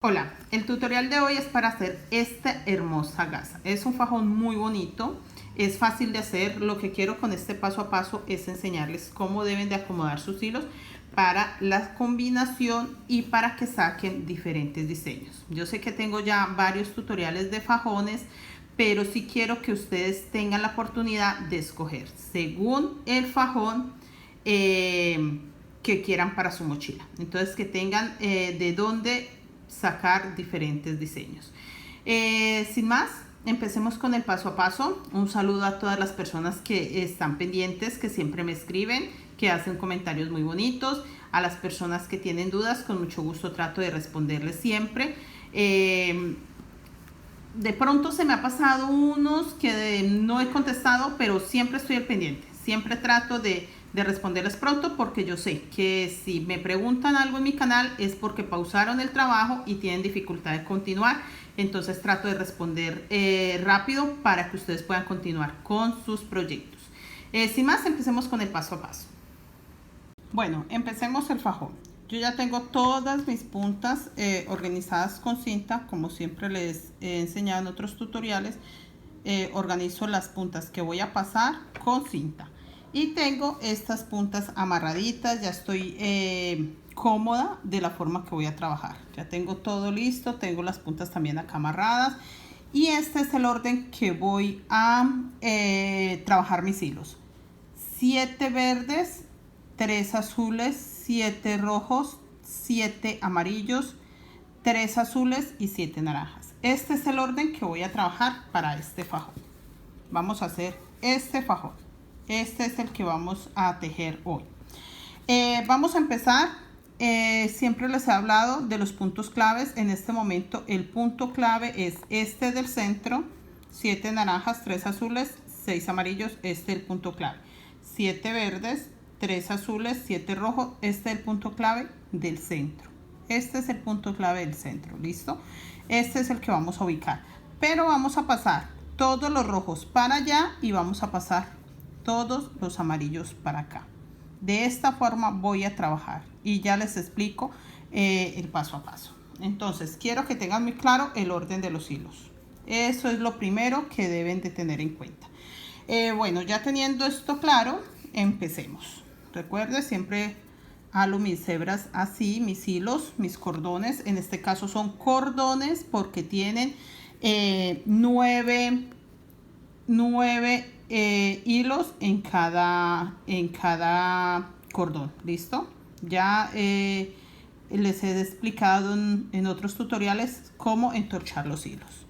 Hola, el tutorial de hoy es para hacer esta hermosa gasa. Es un fajón muy bonito, es fácil de hacer. Lo que quiero con este paso a paso es enseñarles cómo deben de acomodar sus hilos para la combinación y para que saquen diferentes diseños. Yo sé que tengo ya varios tutoriales de fajones, pero sí quiero que ustedes tengan la oportunidad de escoger según el fajón que quieran para su mochila. Entonces que tengan de dónde sacar diferentes diseños. Sin más, empecemos con el paso a paso. Un saludo a todas las personas que están pendientes, que siempre me escriben, que hacen comentarios muy bonitos. A las personas que tienen dudas, con mucho gusto trato de responderles siempre. De pronto se me ha pasado unos que no he contestado, pero siempre estoy al pendiente. Siempre trato de responderles pronto, porque yo sé que si me preguntan algo en mi canal es porque pausaron el trabajo y tienen dificultad de continuar. Entonces trato de responder rápido para que ustedes puedan continuar con sus proyectos. Sin más, empecemos con el paso a paso. Bueno, empecemos el fajón. Yo ya tengo todas mis puntas organizadas con cinta, como siempre les he enseñado en otros tutoriales. Organizo las puntas que voy a pasar con cinta y tengo estas puntas amarraditas. Ya estoy cómoda de la forma que voy a trabajar. Ya tengo todo listo, tengo las puntas también acá amarradas y este es el orden que voy a trabajar mis hilos: 7 verdes, 3 azules, 7 rojos, 7 amarillos, 3 azules y 7 naranjas. Este es el orden que voy a trabajar para este fajón. Vamos a hacer este fajón. Este es el que vamos a tejer hoy. Vamos a empezar. Siempre les he hablado de los puntos claves. En este momento el punto clave es este del centro: 7 naranjas, 3 azules, 6 amarillos. Este es el punto clave. 7 verdes, 3 azules, 7 rojos. Este es el punto clave del centro. Este es el punto clave del centro. ¿Listo? Este es el que vamos a ubicar. Pero vamos a pasar todos los rojos para allá y vamos a pasar todos los amarillos para acá. De esta forma voy a trabajar y ya les explico el paso a paso. Entonces quiero que tengan muy claro el orden de los hilos. Eso es lo primero que deben de tener en cuenta. Bueno, ya teniendo esto claro, empecemos. Recuerde, siempre halo mis hebras así, mis hilos, mis cordones. En este caso son cordones porque tienen 9 hilos en cada cordón. ¿Listo? Ya les he explicado en otros tutoriales cómo entorchar los hilos.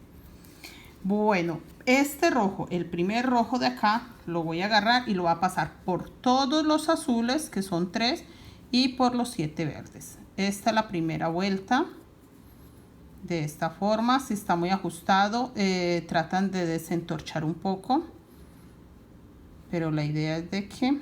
Bueno, este rojo, el primer rojo de acá, lo voy a agarrar y lo voy a pasar por todos los azules, que son 3, y por los 7 verdes. Esta es la primera vuelta. De esta forma, si está muy ajustado, tratan de desentorchar un poco, pero la idea es de que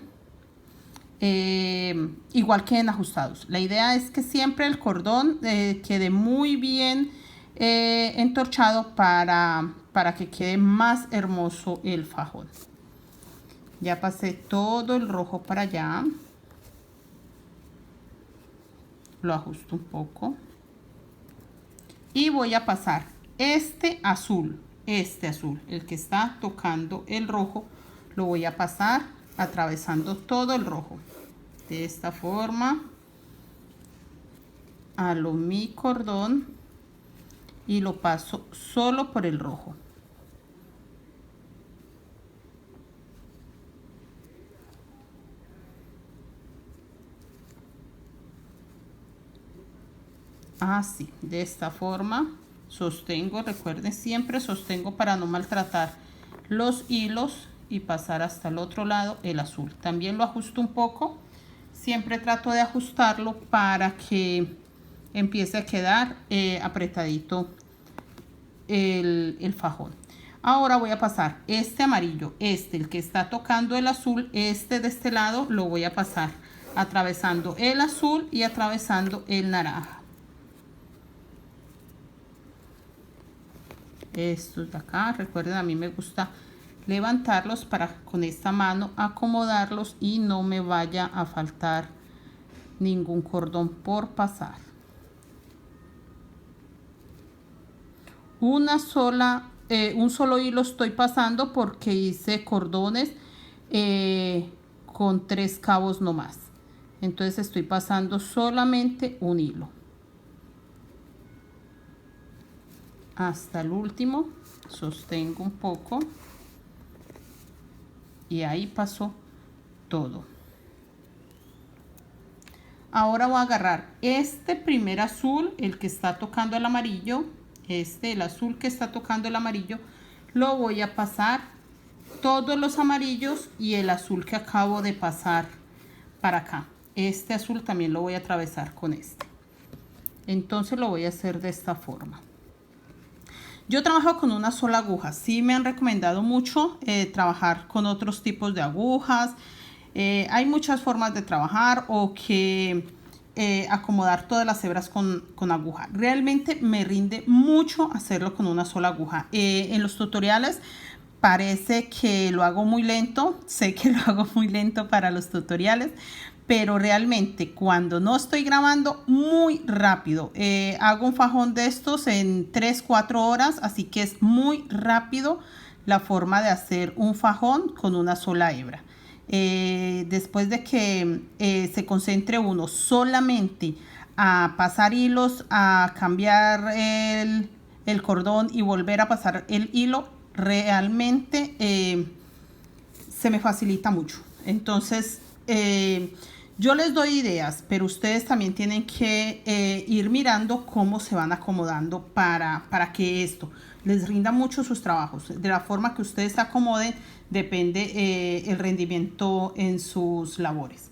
igual queden ajustados. La idea es que siempre el cordón quede muy bien entorchado para que quede más hermoso el fajón. Ya pasé todo el rojo para allá, lo ajusto un poco y voy a pasar este azul, el que está tocando el rojo, lo voy a pasar atravesando todo el rojo. De esta forma halo mi cordón y lo paso solo por el rojo. Así, de esta forma sostengo. Recuerden, siempre sostengo para no maltratar los hilos y pasar hasta el otro lado el azul. También lo ajusto un poco. Siempre trato de ajustarlo para que empiece a quedar apretadito el fajón. Ahora voy a pasar este amarillo, el que está tocando el azul, de este lado lo voy a pasar atravesando el azul y atravesando el naranja. Estos de acá, recuerden, a mí me gusta levantarlos para con esta mano acomodarlos y no me vaya a faltar ningún cordón por pasar. un solo hilo estoy pasando porque hice cordones con 3 cabos nomás. Entonces estoy pasando solamente un hilo hasta el último, sostengo un poco y ahí pasó todo. Ahora voy a agarrar este primer azul, el que está tocando el amarillo, el azul que está tocando el amarillo, lo voy a pasar todos los amarillos y el azul que acabo de pasar para acá. Este azul también lo voy a atravesar con este. Entonces lo voy a hacer de esta forma. Yo trabajo con una sola aguja. Sí me han recomendado mucho trabajar con otros tipos de agujas. Hay muchas formas de trabajar o que acomodar todas las hebras con aguja. Realmente me rinde mucho hacerlo con una sola aguja. En los tutoriales parece que lo hago muy lento. Sé que lo hago muy lento para los tutoriales, pero realmente cuando no estoy grabando, muy rápido. Hago un fajón de estos en 3-4 horas, así que es muy rápido la forma de hacer un fajón con una sola hebra. Después de que se concentre uno solamente a pasar hilos, a cambiar el cordón y volver a pasar el hilo, realmente se me facilita mucho. Entonces yo les doy ideas, pero ustedes también tienen que ir mirando cómo se van acomodando para que esto les rinda mucho sus trabajos. De la forma que ustedes se acomoden depende el rendimiento en sus labores.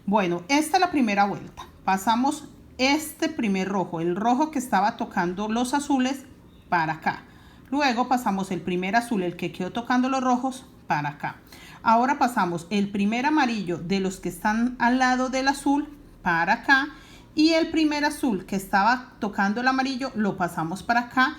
Bueno, esta es la primera vuelta. Pasamos este primer rojo, el rojo que estaba tocando los azules, para acá. Luego pasamos el primer azul, el que quedó tocando los rojos, para acá. Ahora pasamos el primer amarillo de los que están al lado del azul para acá. Y el primer azul que estaba tocando el amarillo lo pasamos para acá,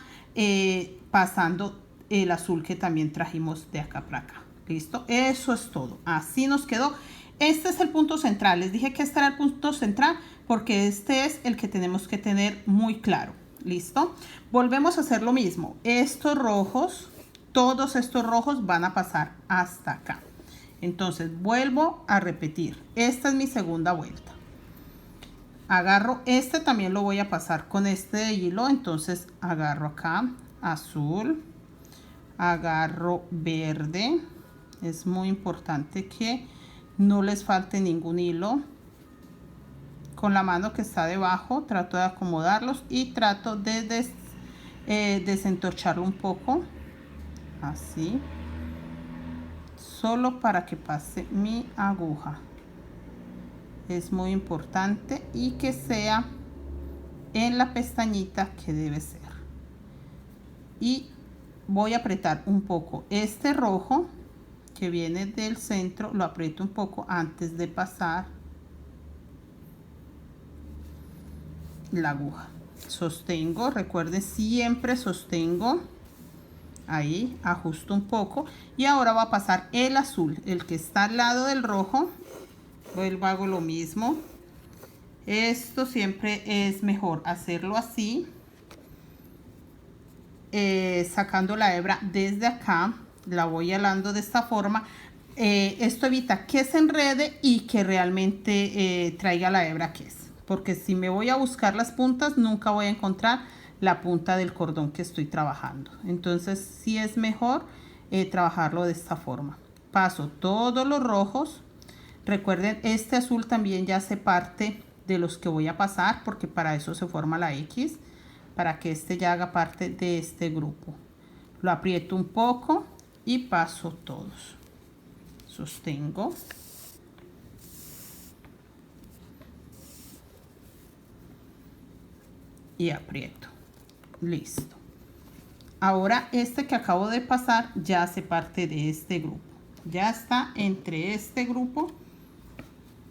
pasando el azul que también trajimos de acá para acá. ¿Listo? Eso es todo. Así nos quedó. Este es el punto central. Les dije que este era el punto central porque este es el que tenemos que tener muy claro. ¿Listo? Volvemos a hacer lo mismo. Estos rojos, todos estos rojos van a pasar hasta acá. Entonces vuelvo a repetir. Esta es mi segunda vuelta. Agarro este, también lo voy a pasar con este hilo. Entonces agarro acá azul, agarro verde. Es muy importante que no les falte ningún hilo. Con la mano que está debajo trato de acomodarlos y trato de desentorcharlo un poco, así, solo para que pase mi aguja. Es muy importante y que sea en la pestañita que debe ser. Y voy a apretar un poco este rojo que viene del centro, lo aprieto un poco antes de pasar la aguja. Sostengo, recuerden, siempre sostengo. Ahí ajusto un poco y ahora va a pasar el azul, el que está al lado del rojo. Vuelvo, hago lo mismo. Esto siempre es mejor hacerlo así, sacando la hebra desde acá, la voy alando de esta forma. Esto evita que se enrede y que realmente traiga la hebra que es, porque si me voy a buscar las puntas nunca voy a encontrar la punta del cordón que estoy trabajando. Entonces sí es mejor trabajarlo de esta forma. Paso todos los rojos. Recuerden, este azul también ya hace parte de los que voy a pasar, porque para eso se forma la X, para que este ya haga parte de este grupo. Lo aprieto un poco y paso todos. Sostengo. Y aprieto. Listo. Ahora este que acabo de pasar ya hace parte de este grupo. Ya está entre este grupo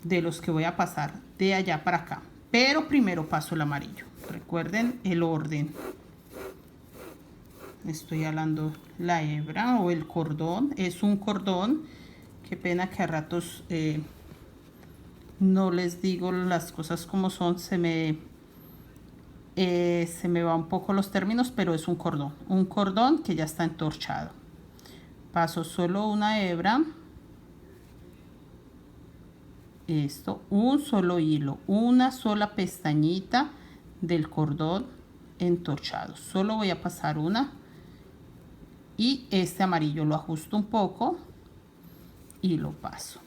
de los que voy a pasar de allá para acá. Pero primero paso el amarillo. Recuerden el orden. Estoy alando la hebra o el cordón. Es un cordón. Qué pena que a ratos no les digo las cosas como son. Se me se me va un poco los términos, pero es un cordón que ya está entorchado. Paso solo una hebra, esto, un solo hilo, una sola pestañita del cordón entorchado. Solo voy a pasar una y este amarillo lo ajusto un poco y lo paso.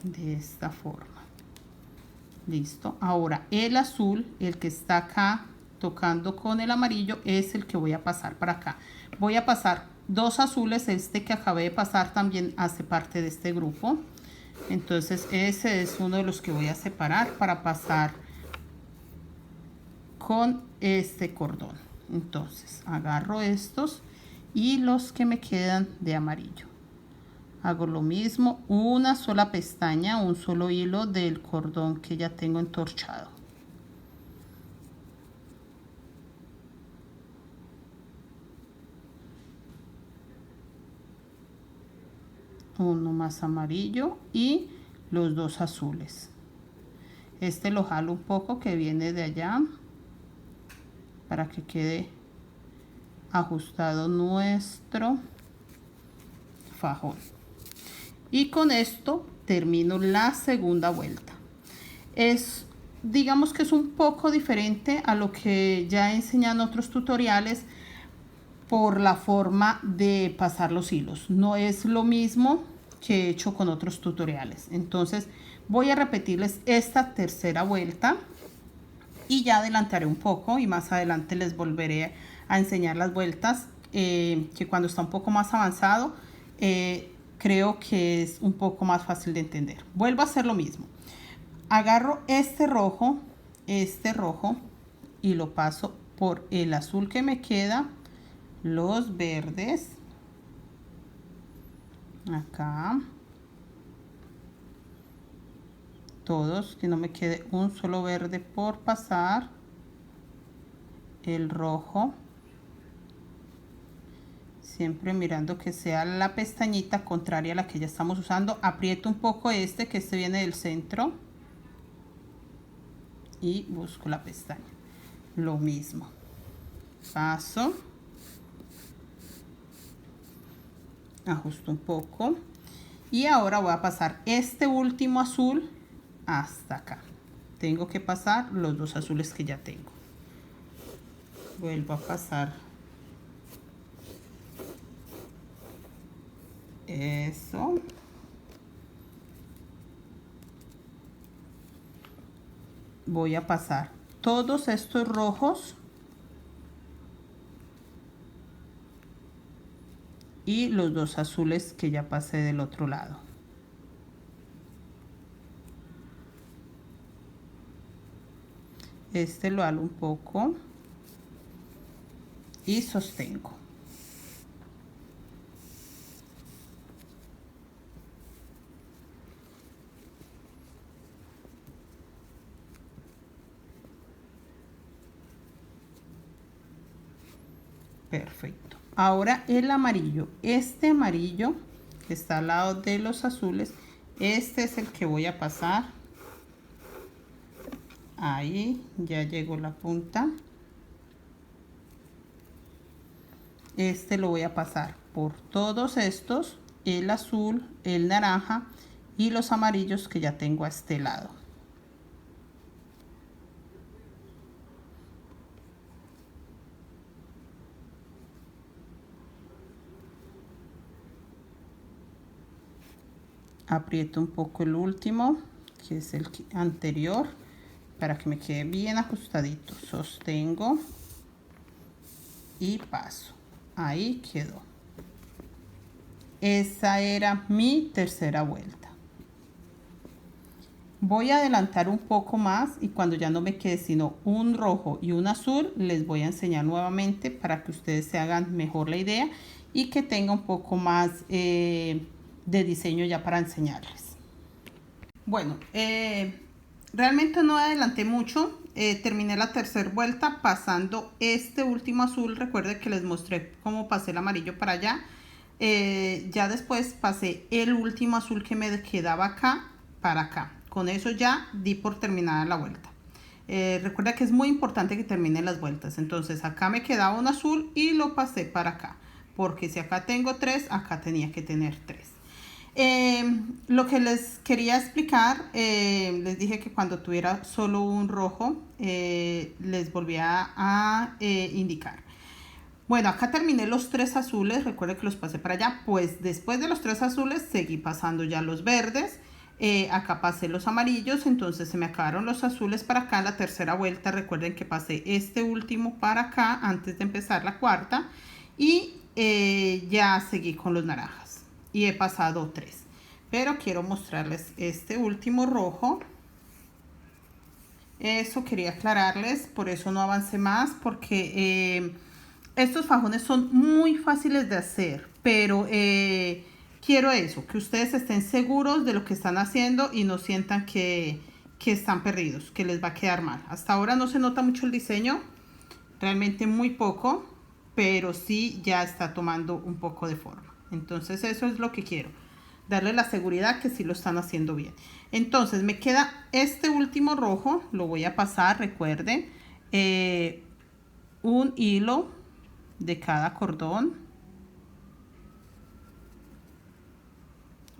De esta forma. Listo. Ahora el azul, el que está acá tocando con el amarillo, es el que voy a pasar para acá. Voy a pasar dos azules. Este que acabé de pasar también hace parte de este grupo. Entonces ese es uno de los que voy a separar para pasar con este cordón. Entonces agarro estos y los que me quedan de amarillo. Hago lo mismo, una sola pestaña, un solo hilo del cordón que ya tengo entorchado. Uno más amarillo y los dos azules. Este lo jalo un poco que viene de allá para que quede ajustado nuestro fajón. Y con esto termino la segunda vuelta. Digamos que es un poco diferente a lo que ya enseñan otros tutoriales por la forma de pasar los hilos. No es lo mismo que he hecho con otros tutoriales. Entonces voy a repetirles esta tercera vuelta y ya adelantaré un poco y más adelante les volveré a enseñar las vueltas que cuando está un poco más avanzado creo que es un poco más fácil de entender. Vuelvo a hacer lo mismo. Agarro este rojo y lo paso por el azul que me queda, los verdes, acá, todos, que no me quede un solo verde por pasar, el rojo, siempre mirando que sea la pestañita contraria a la que ya estamos usando. Aprieto un poco que este viene del centro y busco la pestaña. Lo mismo, paso, ajusto un poco y ahora voy a pasar este último azul hasta acá. Tengo que pasar los dos azules que ya tengo. Vuelvo a pasar eso. Voy a pasar todos estos rojos y los dos azules que ya pasé del otro lado. Este lo halo un poco y sostengo. Perfecto. Ahora el amarillo, este amarillo que está al lado de los azules, este es el que voy a pasar. Ahí ya llegó la punta. Este lo voy a pasar por todos estos, el azul, el naranja y los amarillos que ya tengo a este lado. Aprieto un poco el último, que es el anterior, para que me quede bien ajustadito. Sostengo y paso. Ahí quedó. Esa era mi tercera vuelta. Voy a adelantar un poco más y cuando ya no me quede sino un rojo y un azul, les voy a enseñar nuevamente para que ustedes se hagan mejor la idea y que tenga un poco más de diseño ya para enseñarles. Bueno, realmente no adelanté mucho. Terminé la tercera vuelta pasando este último azul. Recuerden que les mostré cómo pasé el amarillo para allá. Ya después pasé el último azul que me quedaba acá para acá. Con eso ya di por terminada la vuelta. Recuerda que es muy importante que terminen las vueltas. Entonces acá me quedaba un azul y lo pasé para acá, porque si acá tengo 3, acá tenía que tener 3. Lo que les quería explicar, les dije que cuando tuviera solo un rojo, les volvía a indicar. Bueno, acá terminé los 3 azules, recuerden que los pasé para allá. Pues después de los 3 azules seguí pasando ya los verdes. Acá pasé los amarillos, entonces se me acabaron los azules para acá en la tercera vuelta. Recuerden que pasé este último para acá antes de empezar la cuarta. Y ya seguí con los naranjas. Y he pasado 3. Pero quiero mostrarles este último rojo. Eso quería aclararles, por eso no avancé más, porque estos fajones son muy fáciles de hacer, pero quiero eso, que ustedes estén seguros de lo que están haciendo y no sientan que están perdidos, que les va a quedar mal. Hasta ahora no se nota mucho el diseño, realmente muy poco, pero sí ya está tomando un poco de forma. Entonces eso es lo que quiero, darle la seguridad que sí lo están haciendo bien. Entonces me queda este último rojo, lo voy a pasar, recuerden, un hilo de cada cordón,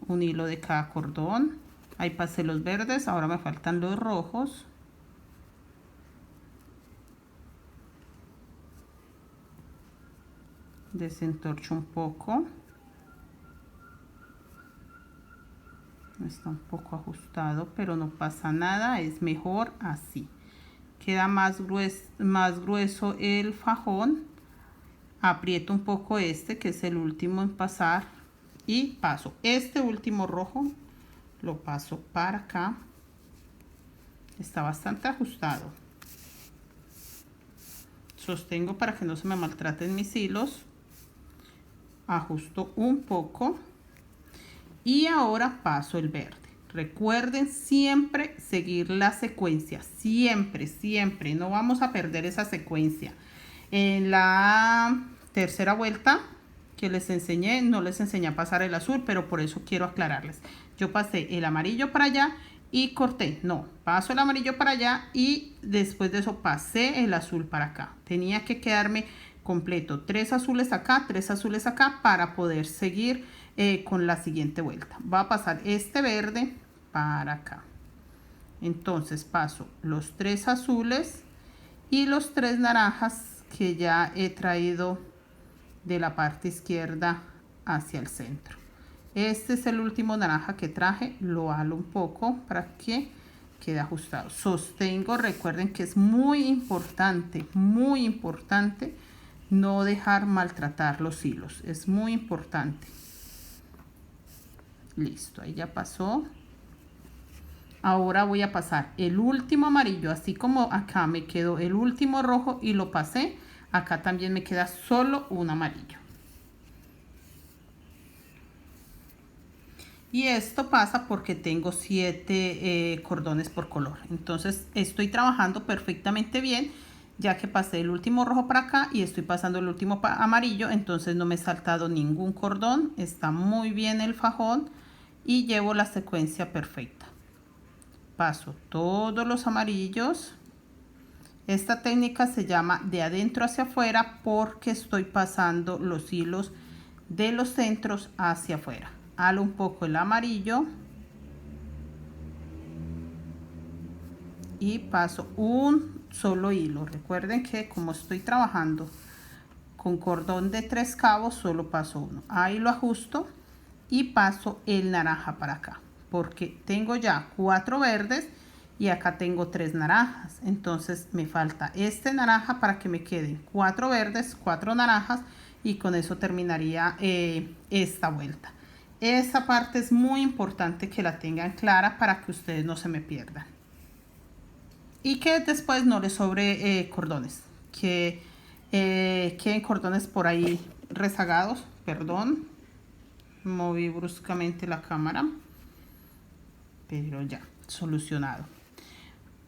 un hilo de cada cordón. Ahí pasé los verdes, ahora me faltan los rojos. Desentorcho un poco. Está un poco ajustado, pero no pasa nada, es mejor así. Queda más grueso el fajón. Aprieto un poco este, que es el último en pasar, y paso este último rojo, lo paso para acá. Está bastante ajustado. Sostengo para que no se me maltraten mis hilos. Ajusto un poco. Y ahora paso el verde. Recuerden siempre seguir la secuencia. Siempre, siempre. No vamos a perder esa secuencia. En la tercera vuelta que les enseñé, no les enseñé a pasar el azul, pero por eso quiero aclararles. Yo pasé el amarillo para allá y corté. No, paso el amarillo para allá y después de eso pasé el azul para acá. Tenía que quedarme completo 3 azules acá, 3 azules acá para poder seguir con la siguiente vuelta. Va a pasar este verde para acá. Entonces paso los 3 azules y los 3 naranjas que ya he traído de la parte izquierda hacia el centro. Este es el último naranja que traje, lo halo un poco para que quede ajustado. Sostengo, recuerden que es muy importante no dejar maltratar los hilos, es muy importante. Listo, ahí ya pasó. Ahora voy a pasar el último amarillo, así como acá me quedó el último rojo y lo pasé, acá también me queda solo un amarillo. Y esto pasa porque tengo 7 cordones por color. Entonces estoy trabajando perfectamente bien, ya que pasé el último rojo para acá y estoy pasando el último amarillo. Entonces no me he saltado ningún cordón. Está muy bien el fajón y llevo la secuencia perfecta. Paso todos los amarillos. Esta técnica se llama de adentro hacia afuera porque estoy pasando los hilos de los centros hacia afuera. Halo un poco el amarillo y paso un solo hilo. Recuerden que como estoy trabajando con cordón de 3 cabos, solo paso uno. Ahí lo ajusto y paso el naranja para acá, porque tengo ya 4 verdes y acá tengo 3 naranjas. Entonces me falta este naranja para que me queden 4 verdes, 4 naranjas, y con eso terminaría esta vuelta. Esta parte es muy importante que la tengan clara para que ustedes no se me pierdan. Y que después no les sobre cordones. Que queden cordones por ahí rezagados. Perdón. Moví bruscamente la cámara. Pero ya, solucionado.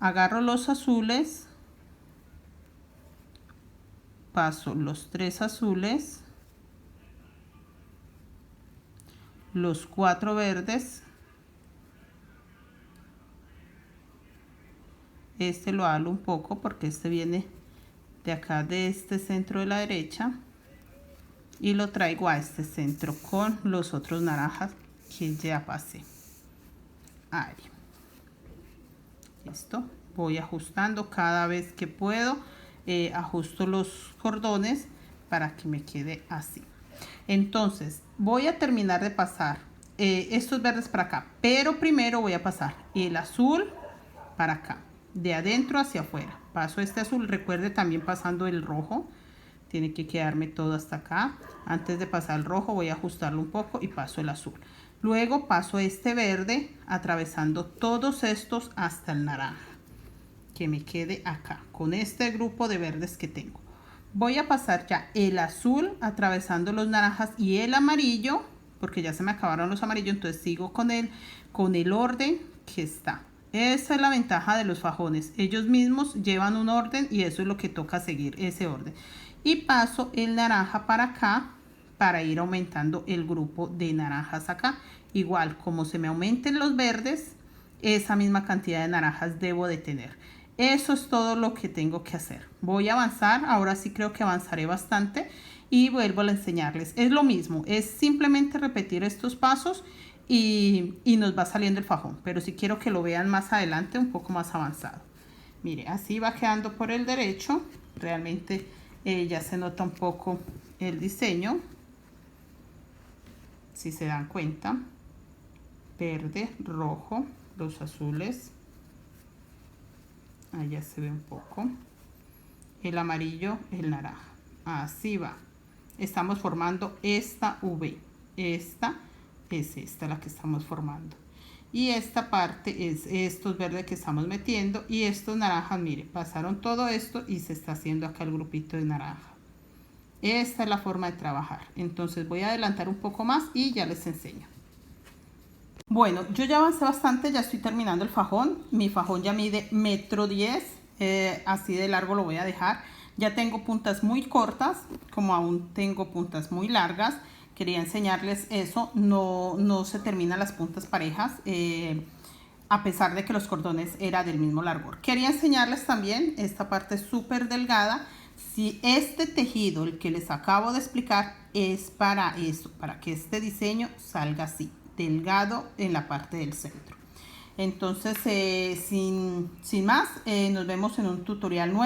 Agarro los azules. Paso los 3 azules. Los 4 verdes este lo halo un poco porque este viene de acá, de este centro de la derecha, y lo traigo a este centro con los otros naranjas que ya pasé. Ahí. Listo. Voy ajustando cada vez que puedo, ajusto los cordones para que me quede así. Entonces voy a terminar de pasar estos verdes para acá, pero primero voy a pasar el azul para acá, de adentro hacia afuera. Paso este azul, recuerde también pasando el rojo, tiene que quedarme todo hasta acá. Antes de pasar el rojo voy a ajustarlo un poco y paso el azul. Luego paso este verde atravesando todos estos hasta el naranja, que me quede acá con este grupo de verdes que tengo. Voy a pasar ya el azul atravesando los naranjas y el amarillo, porque ya se me acabaron los amarillos, entonces sigo con el orden que está. Esa es la ventaja de los fajones, ellos mismos llevan un orden y eso es lo que toca seguir, ese orden. Y paso el naranja para acá para ir aumentando el grupo de naranjas acá. Igual, como se me aumenten los verdes, esa misma cantidad de naranjas debo de tener. Eso es todo lo que tengo que hacer. Voy a avanzar, ahora sí creo que avanzaré bastante y vuelvo a enseñarles. Es lo mismo, es simplemente repetir estos pasos y nos va saliendo el fajón. Pero si quiero que lo vean más adelante, un poco más avanzado. Mire, así va quedando por el derecho. Realmente ya se nota un poco el diseño. Si se dan cuenta, verde, rojo, los azules. Allá se ve un poco. El amarillo, el naranja. Así va. Estamos formando esta V. Esta es esta la que estamos formando. Y esta parte es estos verdes que estamos metiendo. Y estos naranjas, mire, pasaron todo esto y se está haciendo acá el grupito de naranja. Esta es la forma de trabajar. Entonces voy a adelantar un poco más y ya les enseño. Bueno, yo ya avancé bastante, ya estoy terminando el fajón. Mi fajón ya mide 1,10 m, así de largo lo voy a dejar. Ya tengo puntas muy cortas, como aún tengo puntas muy largas. Quería enseñarles eso, no se terminan las puntas parejas, a pesar de que los cordones eran del mismo largor. Quería enseñarles también esta parte súper delgada. Si este tejido, el que les acabo de explicar, es para eso, para que este diseño salga así, delgado en la parte del centro. Entonces, sin más, nos vemos en un tutorial nuevo.